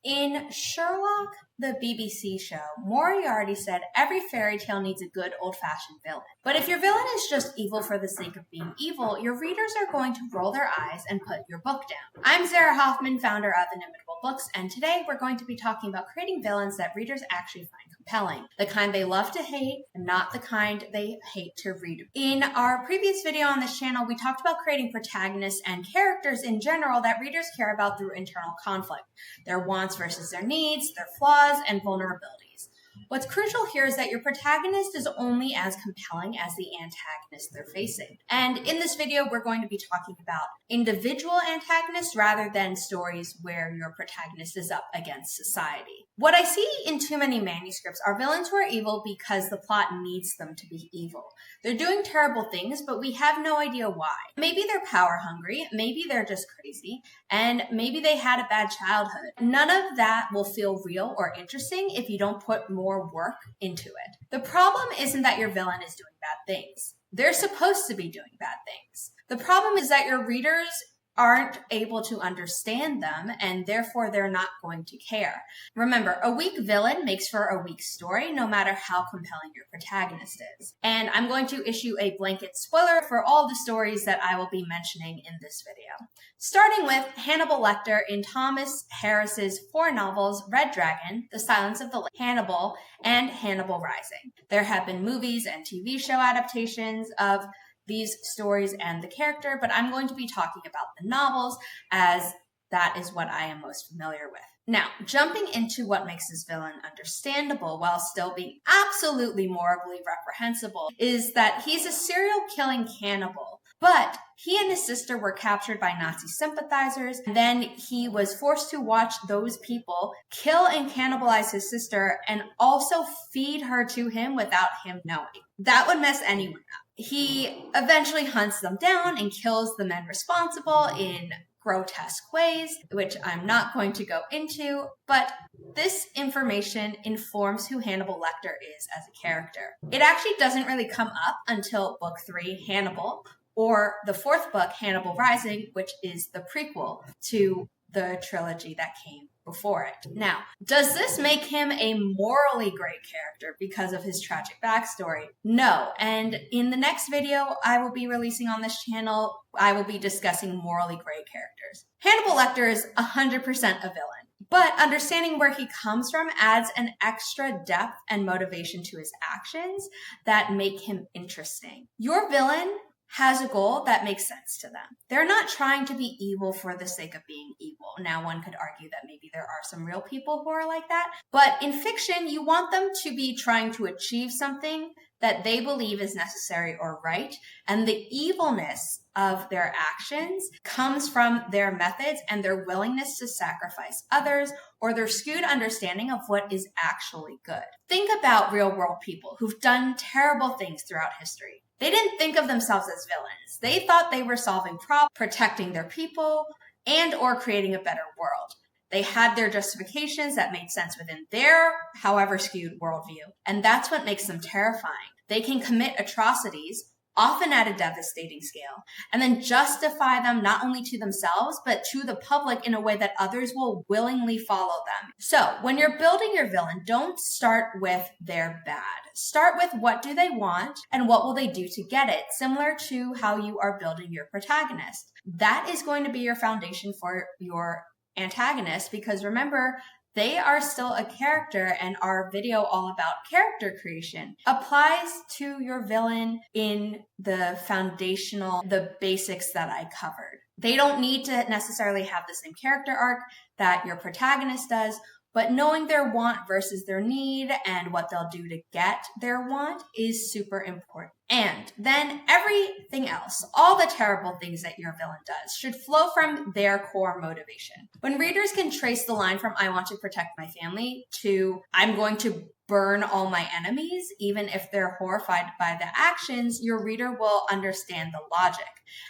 In Sherlock, the BBC show, Moriarty said every fairy tale needs a good old-fashioned villain. But if your villain is just evil for the sake of being evil, your readers are going to roll their eyes and put your book down. I'm Sarah Hoffman, founder of Inimitable Books, and today we're going to be talking about creating villains that readers actually find compelling. The kind they love to hate, and not the kind they hate to read. In our previous video on this channel, we talked about creating protagonists and characters in general that readers care about through internal conflict. Their wants versus their needs, their flaws, and vulnerabilities. What's crucial here is that your protagonist is only as compelling as the antagonist they're facing. And in this video, we're going to be talking about individual antagonists rather than stories where your protagonist is up against society. What I see in too many manuscripts are villains who are evil because the plot needs them to be evil. They're doing terrible things, but we have no idea why. Maybe they're power hungry, maybe they're just crazy, and maybe they had a bad childhood. None of that will feel real or interesting if you don't put more work into it. The problem isn't that your villain is doing bad things. They're supposed to be doing bad things. The problem is that your readers aren't able to understand them, and therefore they're not going to care. Remember, a weak villain makes for a weak story, no matter how compelling your protagonist is. And I'm going to issue a blanket spoiler for all the stories that I will be mentioning in this video. Starting with Hannibal Lecter in Thomas Harris's 4 novels, Red Dragon, The Silence of the Lambs, Hannibal, and Hannibal Rising. There have been movies and TV show adaptations of these stories and the character, but I'm going to be talking about the novels as that is what I am most familiar with. Now, jumping into what makes this villain understandable while still being absolutely morally reprehensible is that he's a serial killing cannibal. But he and his sister were captured by Nazi sympathizers. Then he was forced to watch those people kill and cannibalize his sister and also feed her to him without him knowing. That would mess anyone up. He eventually hunts them down and kills the men responsible in grotesque ways, which I'm not going to go into, but this information informs who Hannibal Lecter is as a character. It actually doesn't really come up until book 3, Hannibal, or the 4th book, Hannibal Rising, which is the prequel to the trilogy that came before it. Now, does this make him a morally great character because of his tragic backstory? No, and in the next video I will be releasing on this channel, I will be discussing morally great characters. Hannibal Lecter is 100% a villain, but understanding where he comes from adds an extra depth and motivation to his actions that make him interesting. Your villain has a goal that makes sense to them. They're not trying to be evil for the sake of being evil. Now, one could argue that maybe there are some real people who are like that, but in fiction, you want them to be trying to achieve something that they believe is necessary or right, and the evilness of their actions comes from their methods and their willingness to sacrifice others or their skewed understanding of what is actually good. Think about real-world people who've done terrible things throughout history. They didn't think of themselves as villains. They thought they were solving problems, protecting their people, and or creating a better world. They had their justifications that made sense within their, however skewed, worldview. And that's what makes them terrifying. They can commit atrocities, often at a devastating scale, and then justify them not only to themselves, but to the public in a way that others will willingly follow them. So when you're building your villain, don't start with they're bad. Start with what do they want and what will they do to get it, similar to how you are building your protagonist. That is going to be your foundation for your antagonist, because remember, they are still a character, and our video all about character creation applies to your villain in the basics that I covered. They don't need to necessarily have the same character arc that your protagonist does, but knowing their want versus their need and what they'll do to get their want is super important. And then everything else, all the terrible things that your villain does, should flow from their core motivation. When readers can trace the line from I want to protect my family to I'm going to burn all my enemies, even if they're horrified by the actions, your reader will understand the logic.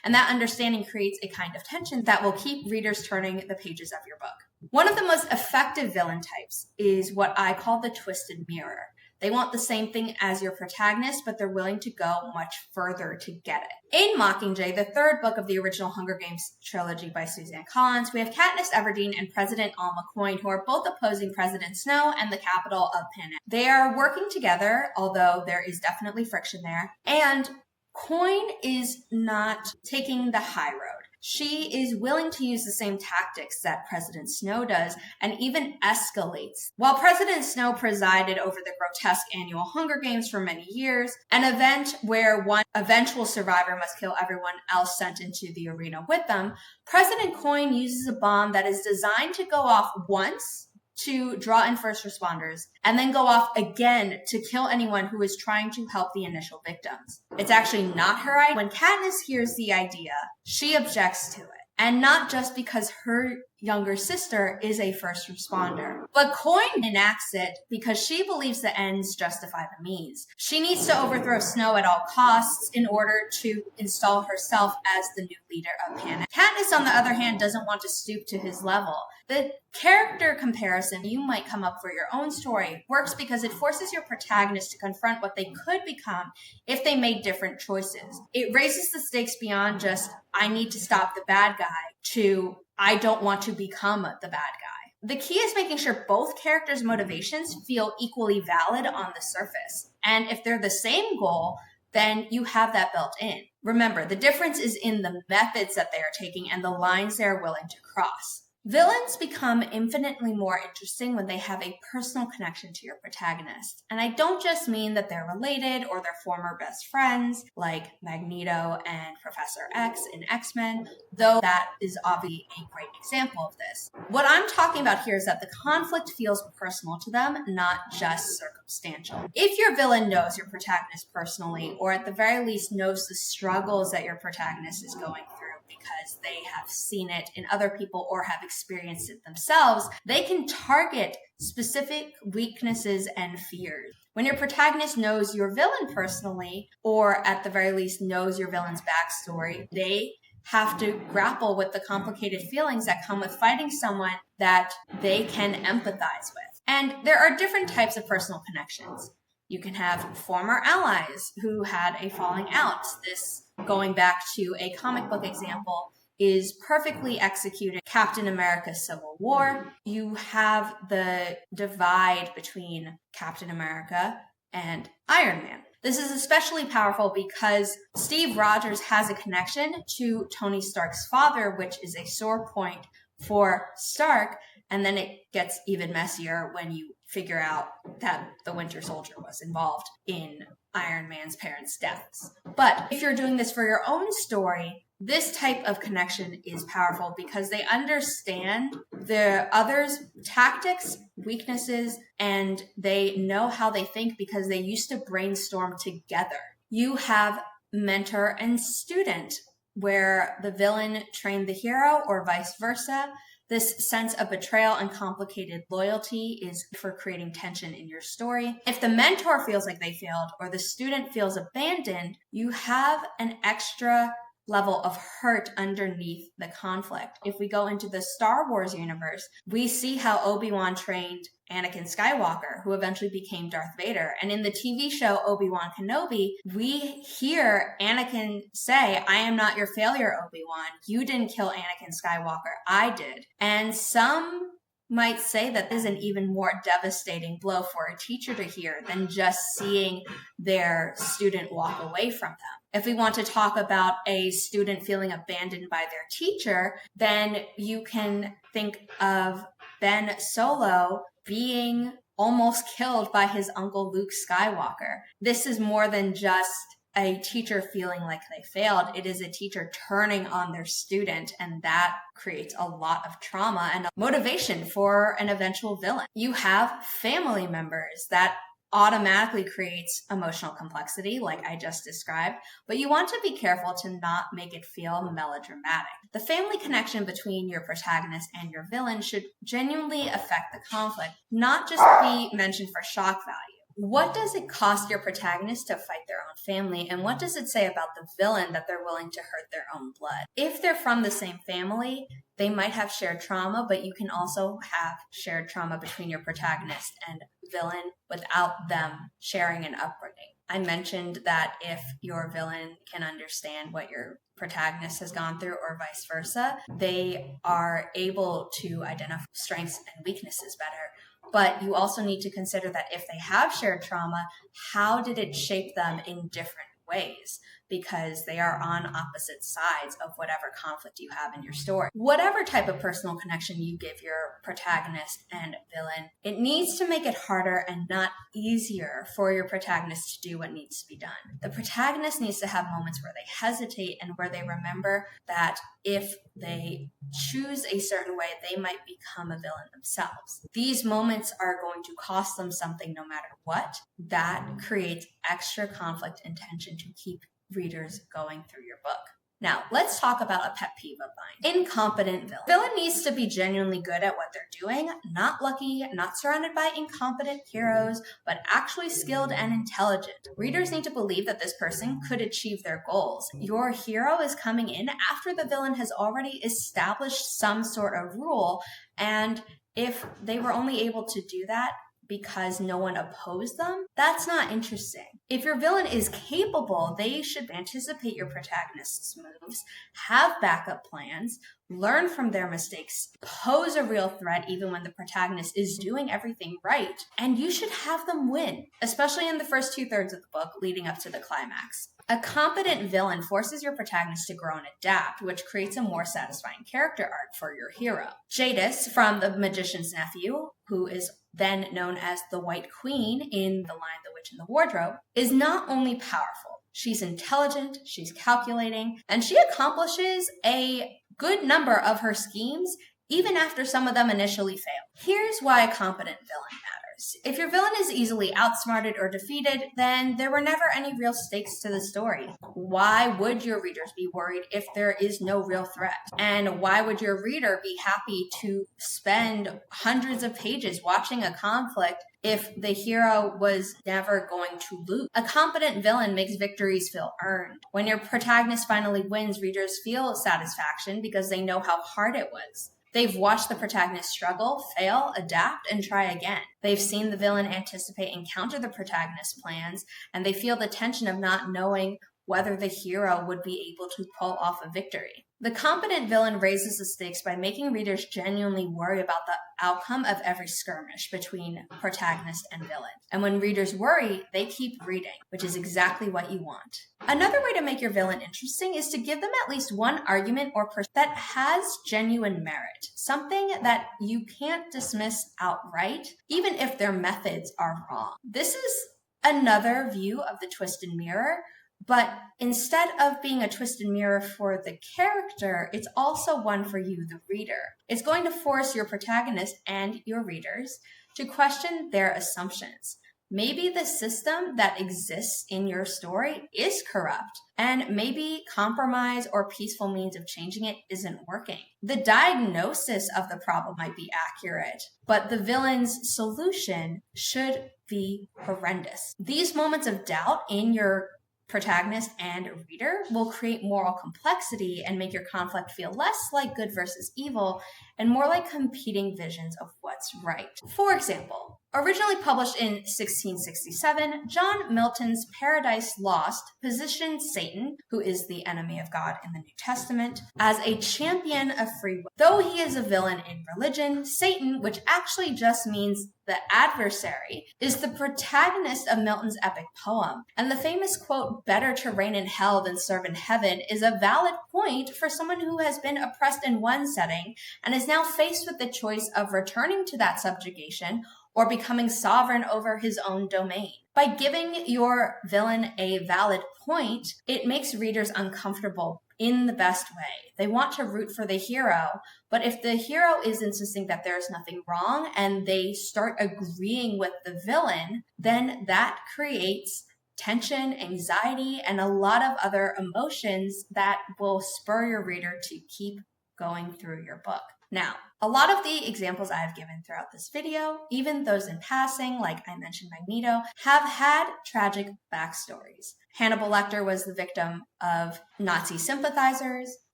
And that understanding creates a kind of tension that will keep readers turning the pages of your book. One of the most effective villain types is what I call the twisted mirror. They want the same thing as your protagonist, but they're willing to go much further to get it. In Mockingjay, the third book of the original Hunger Games trilogy by Suzanne Collins, we have Katniss Everdeen and President Alma Coin, who are both opposing President Snow and the capital of Panem. They are working together, although there is definitely friction there, and Coin is not taking the high road. She is willing to use the same tactics that President Snow does and even escalates. While President Snow presided over the grotesque annual Hunger Games for many years, an event where one eventual survivor must kill everyone else sent into the arena with them, President Coin uses a bomb that is designed to go off once to draw in first responders, and then go off again to kill anyone who is trying to help the initial victims. It's actually not her idea. When Katniss hears the idea, she objects to it. And not just because her younger sister is a first responder, but Coin enacts it because she believes the ends justify the means. She needs to overthrow Snow at all costs in order to install herself as the new leader of Panem. Katniss, on the other hand, doesn't want to stoop to his level. The character comparison you might come up for your own story works because it forces your protagonist to confront what they could become if they made different choices. It raises the stakes beyond just, I need to stop the bad guy, to, I don't want to become the bad guy. The key is making sure both characters' motivations feel equally valid on the surface. And if they're the same goal, then you have that built in. Remember, the difference is in the methods that they are taking and the lines they are willing to cross. Villains become infinitely more interesting when they have a personal connection to your protagonist. And I don't just mean that they're related or they're former best friends, like Magneto and Professor X in X-Men, though that is obviously a great example of this. What I'm talking about here is that the conflict feels personal to them, not just circumstantial. If your villain knows your protagonist personally, or at the very least knows the struggles that your protagonist is going through, because they have seen it in other people or have experienced it themselves, they can target specific weaknesses and fears. When your protagonist knows your villain personally, or at the very least knows your villain's backstory, they have to grapple with the complicated feelings that come with fighting someone that they can empathize with. And there are different types of personal connections. You can have former allies who had a falling out. This, going back to a comic book example, is perfectly executed. Captain America Civil War. You have the divide between Captain America and Iron Man. This is especially powerful because Steve Rogers has a connection to Tony Stark's father, which is a sore point for Stark. And then it gets even messier when you figure out that the Winter Soldier was involved in Iron Man's parents' deaths. But if you're doing this for your own story, this type of connection is powerful because they understand the other's tactics, weaknesses, and they know how they think because they used to brainstorm together. You have mentor and student, where the villain trained the hero or vice versa. This sense of betrayal and complicated loyalty is for creating tension in your story. If the mentor feels like they failed or the student feels abandoned, you have an extra level of hurt underneath the conflict. If we go into the Star Wars universe, we see how Obi-Wan trained Anakin Skywalker, who eventually became Darth Vader. And in the TV show Obi-Wan Kenobi, we hear Anakin say, I am not your failure, Obi-Wan. You didn't kill Anakin Skywalker. I did. And some might say that this is an even more devastating blow for a teacher to hear than just seeing their student walk away from them. If we want to talk about a student feeling abandoned by their teacher, then you can think of Ben Solo being almost killed by his uncle Luke Skywalker. This is more than just a teacher feeling like they failed. It is a teacher turning on their student, and that creates a lot of trauma and motivation for an eventual villain. You have family members that automatically creates emotional complexity, like I just described, but you want to be careful to not make it feel melodramatic. The family connection between your protagonist and your villain should genuinely affect the conflict, not just be mentioned for shock value. What does it cost your protagonist to fight their own family, and what does it say about the villain that they're willing to hurt their own blood? If they're from the same family, They might have shared trauma, but you can also have shared trauma between your protagonist and villain without them sharing an upbringing. I mentioned that if your villain can understand what your protagonist has gone through or vice versa, they are able to identify strengths and weaknesses better. But you also need to consider that if they have shared trauma, how did it shape them in different ways? Because they are on opposite sides of whatever conflict you have in your story. Whatever type of personal connection you give your protagonist and villain, it needs to make it harder and not easier for your protagonist to do what needs to be done. The protagonist needs to have moments where they hesitate and where they remember that if they choose a certain way, they might become a villain themselves. These moments are going to cost them something no matter what. That creates extra conflict and tension to keep readers going through your book. Now, let's talk about a pet peeve of mine. Incompetent villain. Villain needs to be genuinely good at what they're doing, not lucky, not surrounded by incompetent heroes, but actually skilled and intelligent. Readers need to believe that this person could achieve their goals. Your hero is coming in after the villain has already established some sort of rule, and if they were only able to do that because no one opposed them, that's not interesting. If your villain is capable, they should anticipate your protagonist's moves, have backup plans, learn from their mistakes, pose a real threat even when the protagonist is doing everything right, and you should have them win, especially in the first 2/3 of the book leading up to the climax. A competent villain forces your protagonist to grow and adapt, which creates a more satisfying character arc for your hero. Jadis from The Magician's Nephew, who is then known as the White Queen in The Lion, the Witch, and the Wardrobe, is not only powerful, she's intelligent, she's calculating, and she accomplishes a good number of her schemes even after some of them initially fail. Here's why a competent villain matters. If your villain is easily outsmarted or defeated, then there were never any real stakes to the story. Why would your readers be worried if there is no real threat? And why would your reader be happy to spend hundreds of pages watching a conflict if the hero was never going to lose? A competent villain makes victories feel earned. When your protagonist finally wins, readers feel satisfaction because they know how hard it was. They've watched the protagonist struggle, fail, adapt, and try again. They've seen the villain anticipate and counter the protagonist's plans, and they feel the tension of not knowing whether the hero would be able to pull off a victory. The competent villain raises the stakes by making readers genuinely worry about the outcome of every skirmish between protagonist and villain. And when readers worry, they keep reading, which is exactly what you want. Another way to make your villain interesting is to give them at least one argument or that has genuine merit, something that you can't dismiss outright, even if their methods are wrong. This is another view of the twisted mirror, but instead of being a twisted mirror for the character, it's also one for you, the reader. It's going to force your protagonist and your readers to question their assumptions. Maybe the system that exists in your story is corrupt, and maybe compromise or peaceful means of changing it isn't working. The diagnosis of the problem might be accurate, but the villain's solution should be horrendous. These moments of doubt in your protagonist and reader will create moral complexity and make your conflict feel less like good versus evil and more like competing visions of what's right. For example, originally published in 1667, John Milton's Paradise Lost positioned Satan, who is the enemy of God in the New Testament, as a champion of free will. Though he is a villain in religion, Satan, which actually just means the adversary, is the protagonist of Milton's epic poem. And the famous quote, "Better to reign in hell than serve in heaven," is a valid point for someone who has been oppressed in one setting and is now faced with the choice of returning to that subjugation or becoming sovereign over his own domain. By giving your villain a valid point, it makes readers uncomfortable in the best way. They want to root for the hero, but if the hero is insisting that there's nothing wrong and they start agreeing with the villain, then that creates tension, anxiety, and a lot of other emotions that will spur your reader to keep going through your book. Now, a lot of the examples I have given throughout this video, even those in passing, like I mentioned Magneto, have had tragic backstories. Hannibal Lecter was the victim of Nazi sympathizers.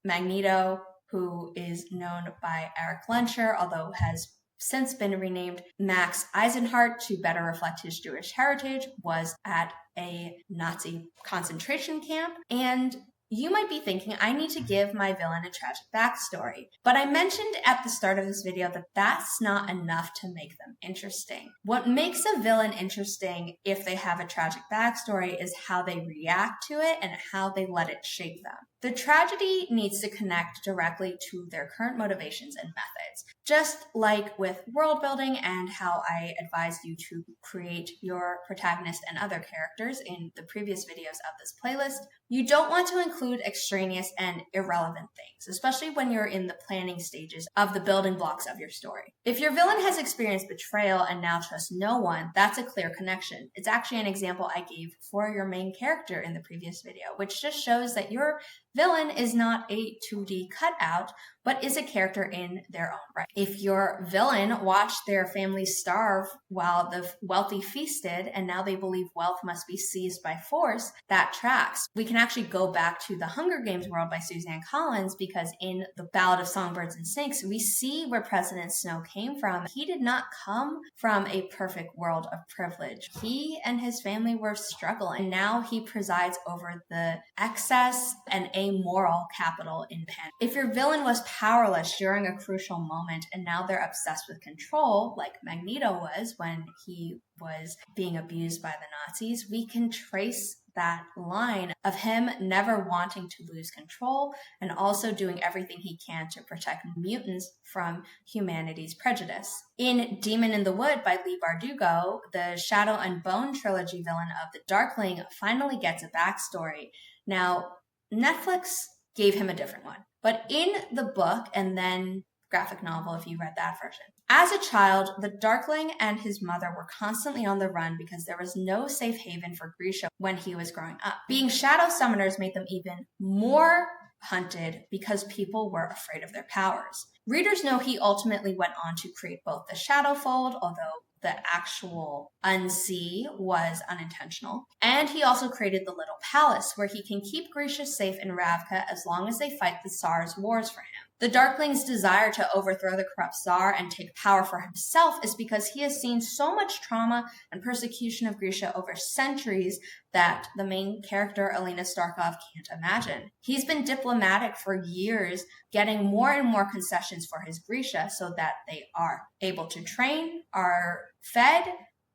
Magneto who is known by Eric Lenscher, although has since been renamed Max Eisenhardt to better reflect his Jewish heritage, was at a Nazi concentration camp. And you might be thinking, I need to give my villain a tragic backstory. But I mentioned at the start of this video that that's not enough to make them interesting. What makes a villain interesting if they have a tragic backstory is how they react to it and how they let it shape them. The tragedy needs to connect directly to their current motivations and methods. Just like with world building and how I advised you to create your protagonist and other characters in the previous videos of this playlist, you don't want to include extraneous and irrelevant things, especially when you're in the planning stages of the building blocks of your story. If your villain has experienced betrayal and now trusts no one, that's a clear connection. It's actually an example I gave for your main character in the previous video, which just shows that your villain is not a 2D cutout, but is a character in their own right. If your villain watched their family starve while the wealthy feasted, and now they believe wealth must be seized by force, that tracks. We can actually go back to the Hunger Games world by Suzanne Collins, because in the Ballad of Songbirds and Snakes, we see where President Snow came from. He did not come from a perfect world of privilege. He and his family were struggling, and now he presides over the excess and amoral capital in pen. If your villain was powerless during a crucial moment and now they're obsessed with control, like Magneto was when he was being abused by the Nazis, we can trace that line of him never wanting to lose control and also doing everything he can to protect mutants from humanity's prejudice. In Demon in the Wood by Leigh Bardugo, the Shadow and Bone trilogy villain of the Darkling finally gets a backstory. Now, Netflix gave him a different one, but in the book and then graphic novel, if you read that version. As a child, the Darkling and his mother were constantly on the run because there was no safe haven for Grisha when he was growing up. Being shadow summoners made them even more hunted because people were afraid of their powers. Readers know he ultimately went on to create both the Shadowfold, although the actual Unsee was unintentional. And he also created the Little Palace, where he can keep Grisha safe in Ravka as long as they fight the Tsar's wars for him. The Darkling's desire to overthrow the corrupt Tsar and take power for himself is because he has seen so much trauma and persecution of Grisha over centuries that the main character, Alina Starkov, can't imagine. He's been diplomatic for years, getting more and more concessions for his Grisha so that they are able to train, are fed,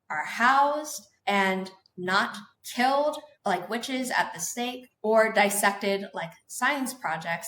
are housed, and not killed like witches at the stake or dissected like science projects.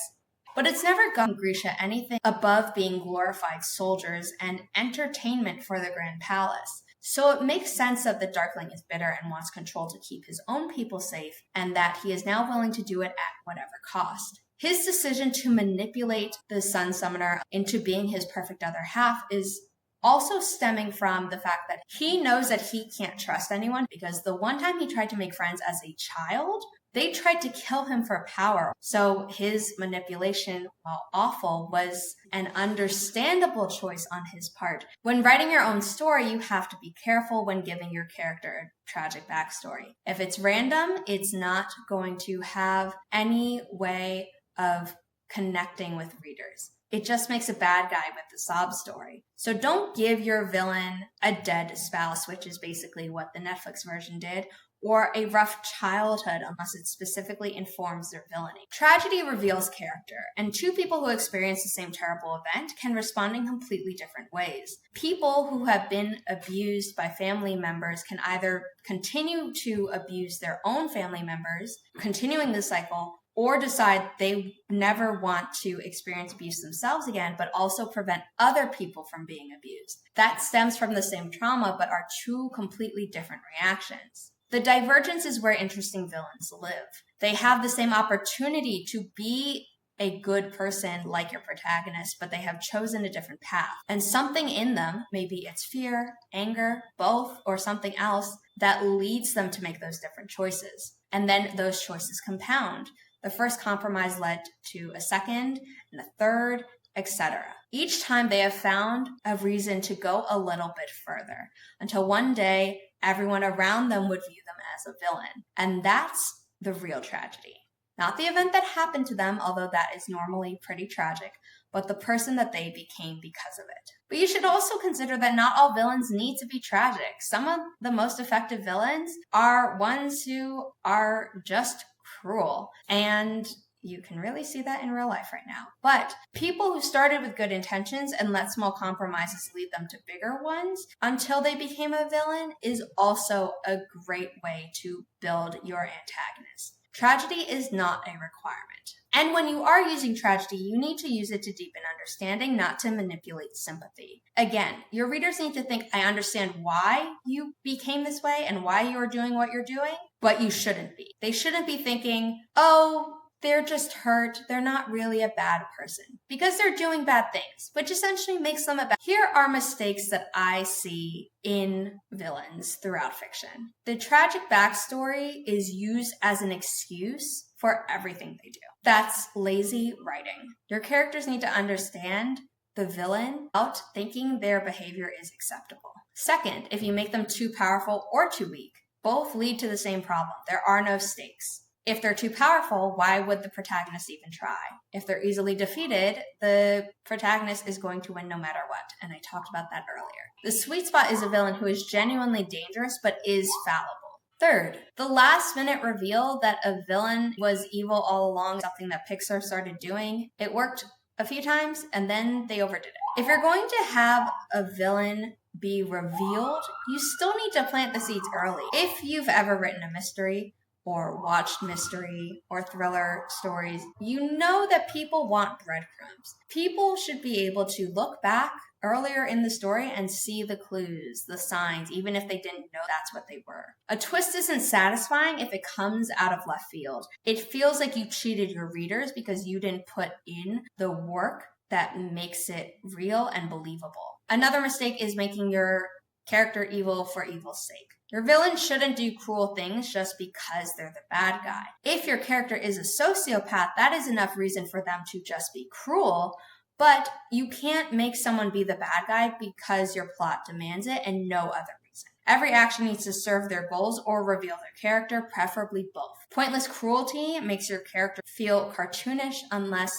But it's never gotten Grisha anything above being glorified soldiers and entertainment for the Grand Palace. So it makes sense that the Darkling is bitter and wants control to keep his own people safe, and that he is now willing to do it at whatever cost. His decision to manipulate the Sun Summoner into being his perfect other half is also stemming from the fact that he knows that he can't trust anyone, because the one time he tried to make friends as a child, they tried to kill him for power. So his manipulation, while awful, was an understandable choice on his part. When writing your own story, you have to be careful when giving your character a tragic backstory. If it's random, it's not going to have any way of connecting with readers. It just makes a bad guy with the sob story. So don't give your villain a dead spouse, which is basically what the Netflix version did, or a rough childhood unless it specifically informs their villainy. Tragedy reveals character, and two people who experience the same terrible event can respond in completely different ways. People who have been abused by family members can either continue to abuse their own family members, continuing the cycle, or decide they never want to experience abuse themselves again, but also prevent other people from being abused. That stems from the same trauma, but are two completely different reactions. The divergence is where interesting villains live. They have the same opportunity to be a good person like your protagonist, but they have chosen a different path. And something in them, maybe it's fear, anger, both, or something else, that leads them to make those different choices. And then those choices compound. The first compromise led to a second and a third, etc. Each time they have found a reason to go a little bit further, until one day everyone around them would view them as a villain. And that's the real tragedy. Not the event that happened to them, although that is normally pretty tragic, but the person that they became because of it. But you should also consider that not all villains need to be tragic. Some of the most effective villains are ones who are just cruel, and you can really see that in real life right now. But people who started with good intentions and let small compromises lead them to bigger ones until they became a villain is also a great way to build your antagonist. Tragedy is not a requirement. And when you are using tragedy, you need to use it to deepen understanding, not to manipulate sympathy. Again, your readers need to think, I understand why you became this way and why you're doing what you're doing, but you shouldn't be. They shouldn't be thinking, oh, they're just hurt. They're not really a bad person because they're doing bad things, which essentially makes them a bad. Here are mistakes that I see in villains throughout fiction. The tragic backstory is used as an excuse for everything they do. That's lazy writing. Your characters need to understand the villain without thinking their behavior is acceptable. Second, if you make them too powerful or too weak, both lead to the same problem. There are no stakes. If they're too powerful, why would the protagonist even try? If they're easily defeated, the protagonist is going to win no matter what. And I talked about that earlier. The sweet spot is a villain who is genuinely dangerous but is fallible. Third, the last minute reveal that a villain was evil all along, something that Pixar started doing. It worked a few times and then they overdid it. If you're going to have a villain be revealed, you still need to plant the seeds early. If you've ever written a mystery, or watched mystery or thriller stories, you know that people want breadcrumbs. People should be able to look back earlier in the story and see the clues, the signs, even if they didn't know that's what they were. A twist isn't satisfying if it comes out of left field. It feels like you cheated your readers because you didn't put in the work that makes it real and believable. Another mistake is making your character evil for evil's sake. Your villain shouldn't do cruel things just because they're the bad guy. If your character is a sociopath, that is enough reason for them to just be cruel, but you can't make someone be the bad guy because your plot demands it and no other reason. Every action needs to serve their goals or reveal their character, preferably both. Pointless cruelty makes your character feel cartoonish unless,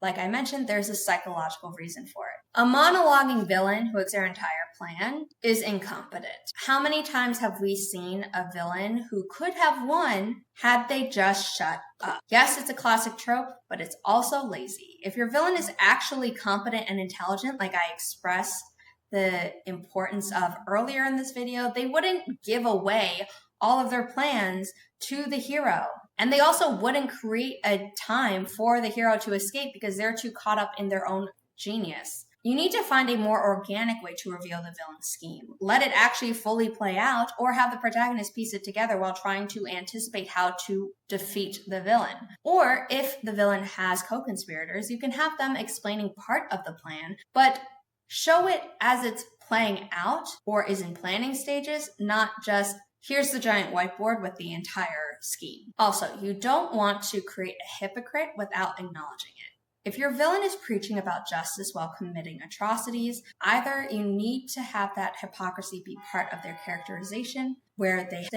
like I mentioned, there's a psychological reason for it. A monologuing villain who has their entire plan is incompetent. How many times have we seen a villain who could have won had they just shut up? Yes, it's a classic trope, but it's also lazy. If your villain is actually competent and intelligent, like I expressed the importance of earlier in this video, they wouldn't give away all of their plans to the hero. And they also wouldn't create a time for the hero to escape because they're too caught up in their own genius. You need to find a more organic way to reveal the villain's scheme. Let it actually fully play out or have the protagonist piece it together while trying to anticipate how to defeat the villain. Or if the villain has co-conspirators, you can have them explaining part of the plan, but show it as it's playing out or is in planning stages, not just here's the giant whiteboard with the entire scheme. Also, you don't want to create a hypocrite without acknowledging it. If your villain is preaching about justice while committing atrocities, either you need to have that hypocrisy be part of their characterization, where they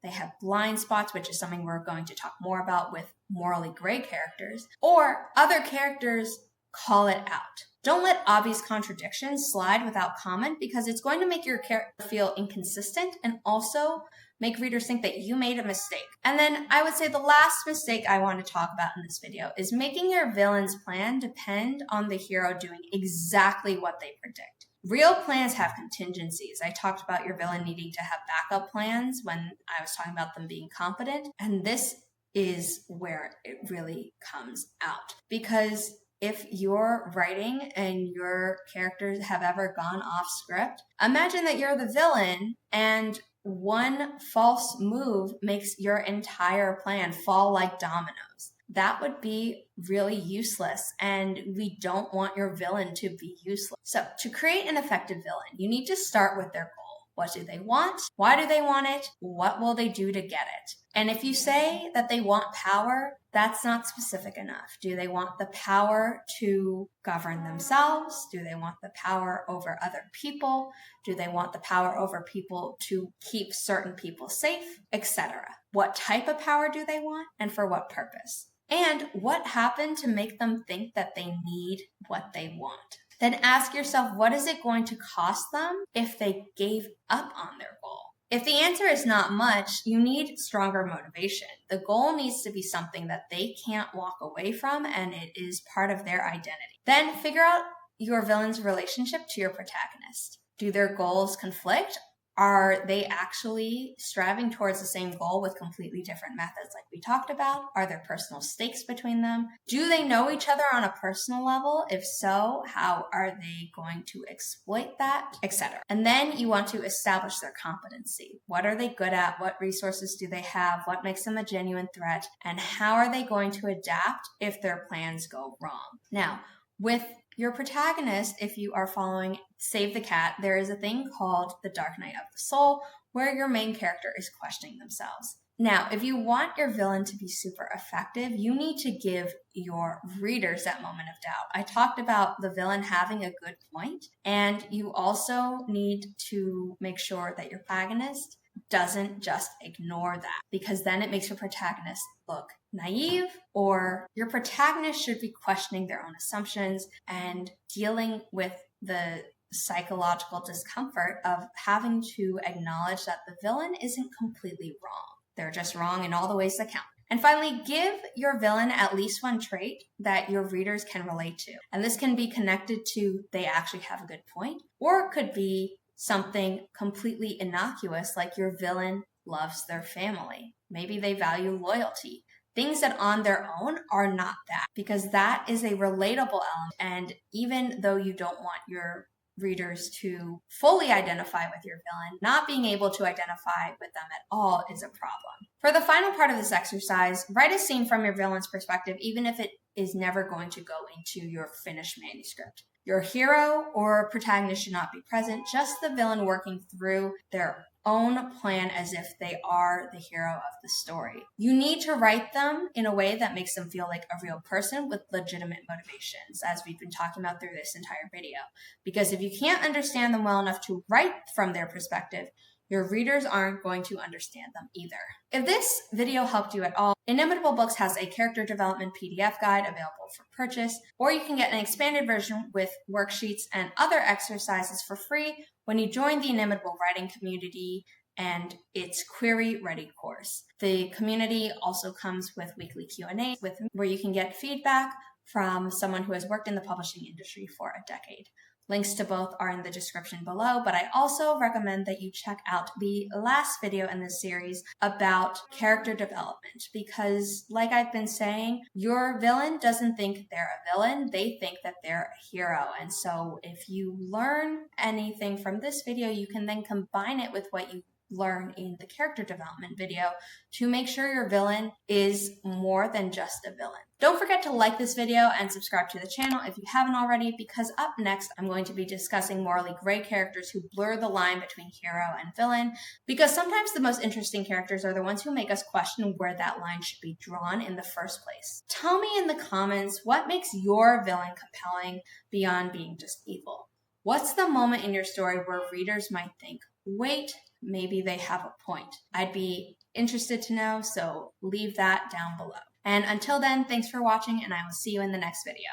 have blind spots, which is something we're going to talk more about with morally gray characters, or other characters call it out. Don't let obvious contradictions slide without comment because it's going to make your character feel inconsistent and also make readers think that you made a mistake. And then I would say the last mistake I want to talk about in this video is making your villain's plan depend on the hero doing exactly what they predict. Real plans have contingencies. I talked about your villain needing to have backup plans when I was talking about them being competent, and this is where it really comes out. Because if you're writing and your characters have ever gone off script, imagine that you're the villain and one false move makes your entire plan fall like dominoes. That would be really useless, and we don't want your villain to be useless. So to create an effective villain, you need to start with their goal. What do they want? Why do they want it? What will they do to get it? And if you say that they want power, that's not specific enough. Do they want the power to govern themselves? Do they want the power over other people? Do they want the power over people to keep certain people safe, etc.? What type of power do they want and for what purpose? And what happened to make them think that they need what they want? Then ask yourself, what is it going to cost them if they gave up on their goal? If the answer is not much, you need stronger motivation. The goal needs to be something that they can't walk away from, and it is part of their identity. Then figure out your villain's relationship to your protagonist. Do their goals conflict? Are they actually striving towards the same goal with completely different methods like we talked about? Are there personal stakes between them? Do they know each other on a personal level? If so, how are they going to exploit that, etc.? And then you want to establish their competency. What are they good at? What resources do they have? What makes them a genuine threat? And how are they going to adapt if their plans go wrong? Now, with your protagonist, if you are following Save the Cat, there is a thing called the Dark Night of the Soul, where your main character is questioning themselves. Now, if you want your villain to be super effective, you need to give your readers that moment of doubt. I talked about the villain having a good point, and you also need to make sure that your protagonist doesn't just ignore that, because then it makes your protagonist look naive, or your protagonist should be questioning their own assumptions and dealing with the psychological discomfort of having to acknowledge that the villain isn't completely wrong. They're just wrong in all the ways that count. And finally, give your villain at least one trait that your readers can relate to. And this can be connected to they actually have a good point, or it could be something completely innocuous, like your villain loves their family. Maybe they value loyalty. Things that on their own are not that, because that is a relatable element. And even though you don't want your readers to fully identify with your villain, not being able to identify with them at all is a problem. For the final part of this exercise, write a scene from your villain's perspective, even if it is never going to go into your finished manuscript. Your hero or protagonist should not be present, just the villain working through their own plan as if they are the hero of the story. You need to write them in a way that makes them feel like a real person with legitimate motivations, as we've been talking about through this entire video. Because if you can't understand them well enough to write from their perspective, your readers aren't going to understand them either. If this video helped you at all, Inimitable Books has a character development PDF guide available for purchase, or you can get an expanded version with worksheets and other exercises for free when you join the Inimitable Writing community and its Query Ready course. The community also comes with weekly Q&A where you can get feedback from someone who has worked in the publishing industry for a decade. Links to both are in the description below, but I also recommend that you check out the last video in this series about character development, because like I've been saying, your villain doesn't think they're a villain, they think that they're a hero. And so if you learn anything from this video, you can then combine it with what you learn in the character development video to make sure your villain is more than just a villain. Don't forget to like this video and subscribe to the channel if you haven't already, because up next I'm going to be discussing morally gray characters who blur the line between hero and villain, because sometimes the most interesting characters are the ones who make us question where that line should be drawn in the first place. Tell me in the comments what makes your villain compelling beyond being just evil. What's the moment in your story where readers might think, wait, maybe they have a point? I'd be interested to know, so leave that down below. And until then, thanks for watching, and I will see you in the next video.